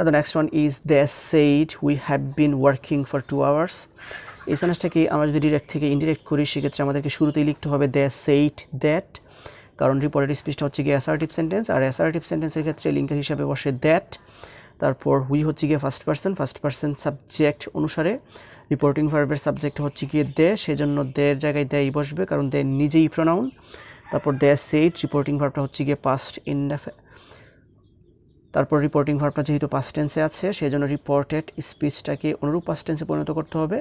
The next one is they said we have been working for 2 hours. এই সেন্টেন্সটাকে আমরা যদি ডিরেক্ট থেকে ইনডিরেক্ট করি সেক্ষেত্রে আমাদেরকে শুরুতেই লিখতে হবে they said that, কারণ রিপোর্টেড স্পিচটা হচ্ছে গিয়ে অ্যাসার্টিভ সেন্টেন্স, আর অ্যাসার্টিভ সেন্টেন্সের ক্ষেত্রে লিঙ্কের হিসাবে বসে দ্যাট। তারপর উই হচ্ছে গিয়ে ফার্স্ট পার্সন সাবজেক্ট অনুসারে রিপোর্টিং ভার্বের সাবজেক্ট হচ্ছে গিয়ে দে, সেজন্য দের জায়গায় দেই বসবে কারণ দে নিজেই প্রোনাউন। তারপর দে সেইড রিপোর্টিং ভার্বটা হচ্ছে গিয়ে পাস্ট ইনডেফিনিট, তারপর রিপোর্টিং ভার্বটা যেহেতু পাস্ট টেন্সে আছে সেজন্য রিপোর্টেড স্পিচটাকে অনুরূপ পাস্ট টেন্সে পরিণত করতে হবে।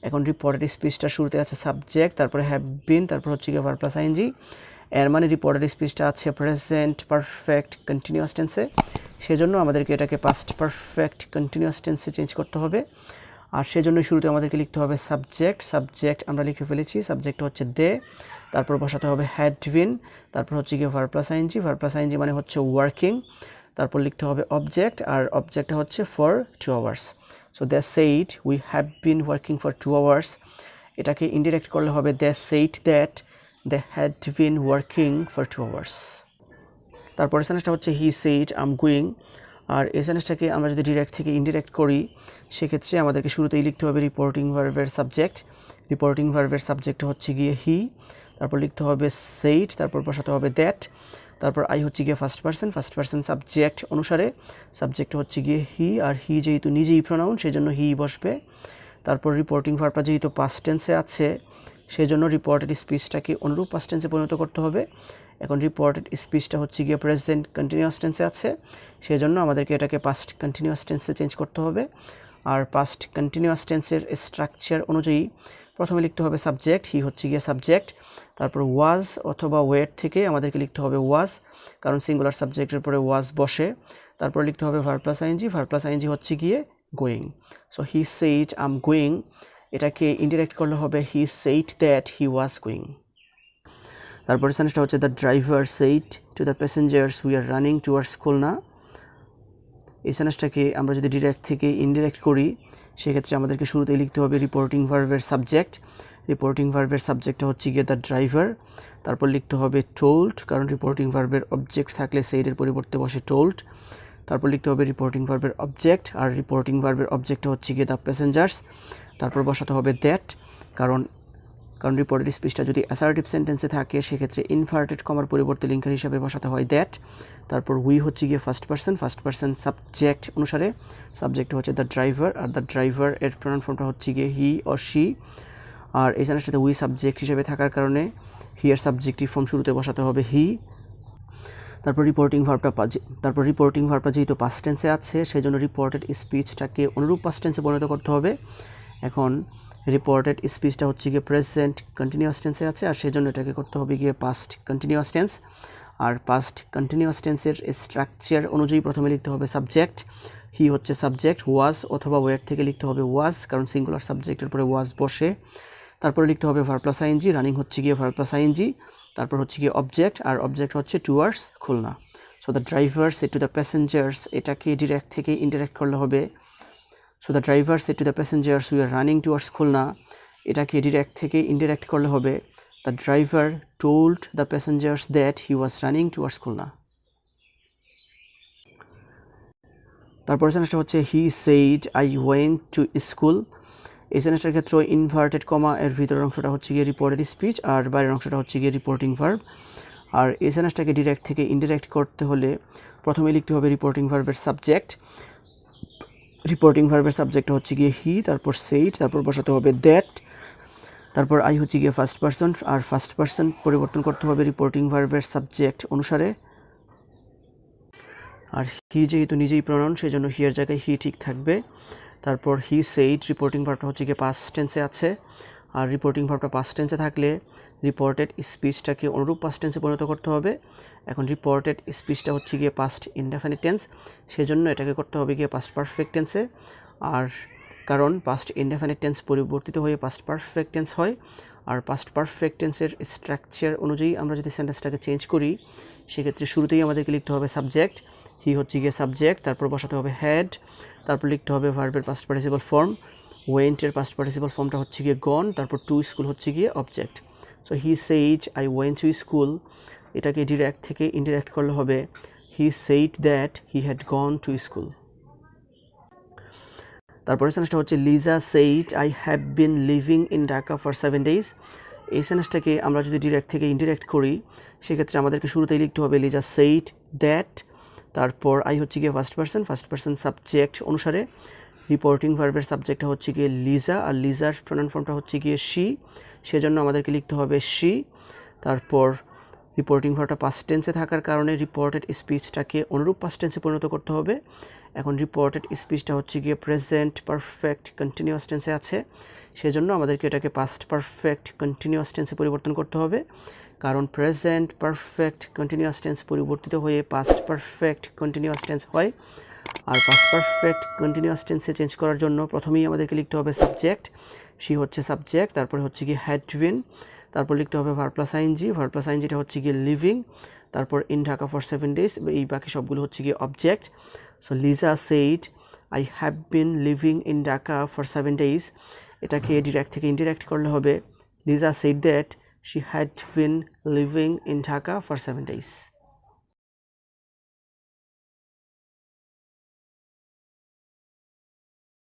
এখন রিপোর্টেড স্পিচটা শুরুতে আছে সাবজেক্ট, তারপরে হ্যাভ বিন, তারপর হচ্ছে গিয়ে ভার্ব প্লাস আইএনজি। এর মানে রিপোর্টেড স্পিচটা আছে প্রেজেন্ট পারফেক্ট কন্টিনিউয়াস টেন্সে, সেজন্য আমাদেরকে এটাকে পাস্ট পারফেক্ট কন্টিনিউয়াস টেন্সে চেঞ্জ করতে হবে। আর সেজন্য শুরুতে আমাদেরকে লিখতে হবে সাবজেক্ট আমরা লিখে ফেলেছি, সাবজেক্ট হচ্ছে দে, তারপর বসাতে হবে হ্যাড বিন, তারপর হচ্ছে গিয়ে ভার্ব প্লাস আইএনজি মানে হচ্ছে ওয়ার্কিং, তারপর লিখতে হবে অবজেক্ট, আর অবজেক্টটা হচ্ছে for 2 hours। So they said we have been working for 2 hours, এটাকে ইনডিরেক্ট করলে হবে they said that they had been working for 2 hours। তারপর সেন্টেন্সটা হচ্ছে he said I am going, আর এই সেন্টেন্সটাকে আমরা যদি ডিরেক্ট থেকে ইনডিরেক্ট করি সেক্ষেত্রে আমাদেরকে শুরুতেই লিখতে হবে রিপোর্টিং ভার্বের সাবজেক্ট হচ্ছে গিয়ে হি, তারপর লিখতে হবে সেইড, তারপর বসাতে হবে দ্যাট, তারপর আই হচ্ছে গিয়ে ফার্স্ট পার্সন সাবজেক্ট অনুসারে সাবজেক্ট হচ্ছে গিয়ে হি, আর হি যেহেতু নিজেই প্রোনাউন সেজন্য হি বসবে। তারপর রিপোর্টিং ভার্বটা যেহেতু পাস্ট টেন্সে আছে সেজন্য রিপোর্টেড স্পিচটাকে অনুরূপ পাস্ট টেন্সে পরিণত করতে হবে। এখন রিপোর্টেড স্পিচটা হচ্ছে গিয়ে প্রেজেন্ট কন্টিনিউয়াস টেন্সে আছে, সেজন্য আমাদেরকে এটাকে পাস্ট কন্টিনিউয়াস টেন্সে চেঞ্জ করতে হবে। আর পাস্ট কন্টিনিউয়াস টেন্সের স্ট্রাকচার অনুযায়ী প্রথমে লিখতে হবে সাবজেক্ট, হি হচ্ছে গিয়ে সাবজেক্ট, তারপর ওয়াজ অথবা ওয়েট থেকে আমাদেরকে লিখতে হবে ওয়াজ, কারণ সিঙ্গুলার সাবজেক্টের পরে ওয়াজ বসে, তারপর লিখতে হবে ভার্ব প্লাস আইএনজি হচ্ছে গিয়ে going. So he said I am going, এটাকে ইনডিরেক্ট করলে হবে he said that he was going. তারপরে সেন্টেন্সটা হচ্ছে the driver said to the passengers we are running towards Khulna. এই সেন্টেন্সটাকে আমরা যদি ডিরেক্ট থেকে ইনডিরেক্ট করি সেক্ষেত্রে আমাদেরকে শুরুতেই লিখতে হবে রিপোর্টিং ভার্বের সাবজেক্টটা হচ্ছে গিয়ে দ্য ড্রাইভার, তারপর লিখতে হবে টোল্ড, কারণ রিপোর্টিং ভার্বের অবজেক্ট থাকলে সেইডের পরিবর্তে বসে টোল্ড, তারপর লিখতে হবে রিপোর্টিং ভার্বের অবজেক্ট, আর রিপোর্টিং ভার্বের অবজেক্টটা হচ্ছে গিয়ে দ্য প্যাসেঞ্জার্স, তারপর বসাতে হবে দ্যাট, কারণ রিপোর্টেড স্পিচটা যদি অ্যাসার্টিভ সেন্টেন্সে থাকে সেক্ষেত্রে ইনভার্টেড কমার পরিবর্তে লিঙ্কের হিসাবে বসাতে হয় দ্যাট। তারপর উই হচ্ছে গিয়ে ফার্স্ট পার্সন সাবজেক্ট অনুসারে সাবজেক্ট হচ্ছে the driver, are the driver এর প্রোনাউন ফর্মটা হচ্ছে গিয়ে হি অর শি, আর এই সেন্টেন্সটাতে উই সাবজেক্ট হিসেবে থাকার কারণে হি এর সাবজেক্টিভ ফর্ম শুরুতে বসাতে হবে হি। তারপর রিপোর্টিং ভার্বটা যেহেতু পাস্ট টেন্সে আছে সেজন্য রিপোর্টেড স্পিচটাকে অনুরূপ পাস্ট টেন্সে পরিণত করতে হবে। এখন রিপোর্টেড স্পিচটা হচ্ছে গিয়ে প্রেজেন্ট কন্টিনিউয়াস টেন্সে আছে, আর সেজন্য এটাকে করতে হবে গিয়ে পাস্ট কন্টিনিউয়াস টেন্স। আর পাস্ট কন্টিনিউয়াস টেন্সের স্ট্রাকচার অনুযায়ী প্রথমে লিখতে হবে সাবজেক্ট, হি হচ্ছে সাবজেক্ট, ওয়াজ অথবা ওয়েট থেকে লিখতে হবে ওয়াজ, কারণ সিঙ্গুলার সাবজেক্টের পরে ওয়াজ বসে, তারপরে লিখতে হবে ভার্ব প্লাস আইএনজি, রানিং হচ্ছে গিয়ে ভার্ব প্লাস আইএনজি, তারপর হচ্ছে গিয়ে অবজেক্ট, আর অবজেক্ট হচ্ছে towards Khulna. So the driver said to the passengers, এটাকে ডিরেক্ট থেকে ইনডিরেক্ট করলে হবে so the driver said to the passengers we are running towards Khulna, এটাকে ডিরেক্ট থেকে ইনডিরেক্ট করলে হবে the driver told the passengers that he was running towards Khulna. তারপর সেন্টেন্সটা হচ্ছে he said I went to school. এই সেন্টেন্সটার ক্ষেত্রে ইনভার্টেড কমা এর ভিতরের অংশটা হচ্ছে গিয়ে রিপোর্টেড স্পিচ, আর বাইরের অংশটা হচ্ছে গিয়ে রিপোর্টিং ভার্ব। আর এই সেন্টেন্সটাকে ডিরেক্ট থেকে ইনডিরেক্ট করতে হলে প্রথমে লিখতে হবে রিপোর্টিং ভার্বের সাবজেক্ট হচ্ছে গিয়ে হি, তারপর সেইড, তারপর বসাতে হবে দ্যাট, তারপর আই হচ্ছে গিয়ে ফার্স্ট পার্সন, আর ফার্স্ট পার্সন পরিবর্তন করতে হবে রিপোর্টিং ভার্বের সাবজেক্ট অনুসারে। আর হি যেহেতু নিজেই প্রোনাউন সেজন্য হি এর জায়গায় হি ঠিক থাকবে। তারপর হি সেইড রিপোর্টিং ভার্বটা হচ্ছে গিয়ে পাস্ট টেন্সে আছে, আর রিপোর্টিং ভার্বটা পাস্ট টেন্সে থাকলে রিপোর্টেড স্পিচটাকে অনুরূপ পাস্ট টেন্সে পরিণত করতে হবে। এখন রিপোর্টেড স্পিচটা হচ্ছে গিয়ে পাস্ট ইনডেফিনিট টেন্স, সেজন্য এটাকে করতে হবে গিয়ে পাস্ট পারফেক্ট টেন্সে। আর কারণ পাস্ট ইনডেফিনিট টেন্স পরিবর্তিত হয়ে পাস্ট পারফেক্ট টেন্স হয়, আর পাস্ট পারফেক্ট টেন্সের স্ট্রাকচার অনুযায়ী আমরা যদি সেন্টেন্সটাকে চেঞ্জ করি সেক্ষেত্রে শুরুতেই আমাদেরকে লিখতে হবে সাবজেক্ট, হি হচ্ছে গিয়ে সাবজেক্ট, তারপর বসাতে হবে হ্যাড, তারপর লিখতে হবে ভার্বের পাস্ট পার্টিসিপল ফর্ম, ওয়েন্টের পাস্ট পার্টিসিপল ফর্মটা হচ্ছে গিয়ে গন, তারপর টু স্কুল হচ্ছে গিয়ে object. So he said I went to school, এটাকে ডিরেক্ট থেকে ইনডিরেক্ট করলে হবে he said that he had gone to school. তারপরে সেন্টেন্সটা হচ্ছে Liza said I have been living in Dhaka for 7 days। এই সেন্টেন্সটাকে আমরা যদি ডিরেক্ট থেকে ইনডিরেক্ট করি সেক্ষেত্রে আমাদেরকে শুরুতেই লিখতে হবে লিজা সেইড দ্যাট, তারপর আই হচ্ছে গিয়ে ফার্স্ট পার্সন সাবজেক্ট অনুসারে রিপোর্টিং ভার্বের সাবজেক্টটা হচ্ছে গিয়ে লিজা, আর লিজার প্রোনাউন ফর্মটা হচ্ছে গিয়ে শি, সেজন্য আমাদেরকে লিখতে হবে শি। তারপর রিপোর্টিং ভার্বটা পাস্ট টেন্সে থাকার কারণে রিপোর্টেড স্পিচটাকে অনুরূপ পাস্ট টেন্সে পরিণত করতে হবে। এখন রিপোর্টেড স্পিচটা হচ্ছে গিয়ে প্রেজেন্ট পারফেক্ট কন্টিনিউয়াস টেন্সে আছে, সেজন্য আমাদেরকে এটাকে পাস্ট পারফেক্ট কন্টিনিউয়াস টেন্সে পরিবর্তন করতে হবে, কারণ প্রেজেন্ট পারফেক্ট কন্টিনিউয়াস টেন্স পরিবর্তিত হয়ে পাস্ট পারফেক্ট কন্টিনিউয়াস টেন্স হয়। আর পাস্ট পারফেক্ট কন্টিনিউয়াস টেন্সে চেঞ্জ করার জন্য প্রথমেই আমাদেরকে লিখতে হবে সাবজেক্ট, শি হচ্ছে সাবজেক্ট, তারপরে হচ্ছে গিয়ে হ্যাড বিন, তারপর লিখতে হবে ভার্ব প্লাস আইএনজিটা হচ্ছে গিয়ে লিভিং, তারপর ইন ঢাকা ফর 7 days, এই বাকি সবগুলো হচ্ছে গিয়ে object. So Liza said I have been living in Dhaka for 7 days, এটাকে ডিরেক্ট থেকে ইনডিরেক্ট করলে হবে Liza said that she had been living in Dhaka for 7 days।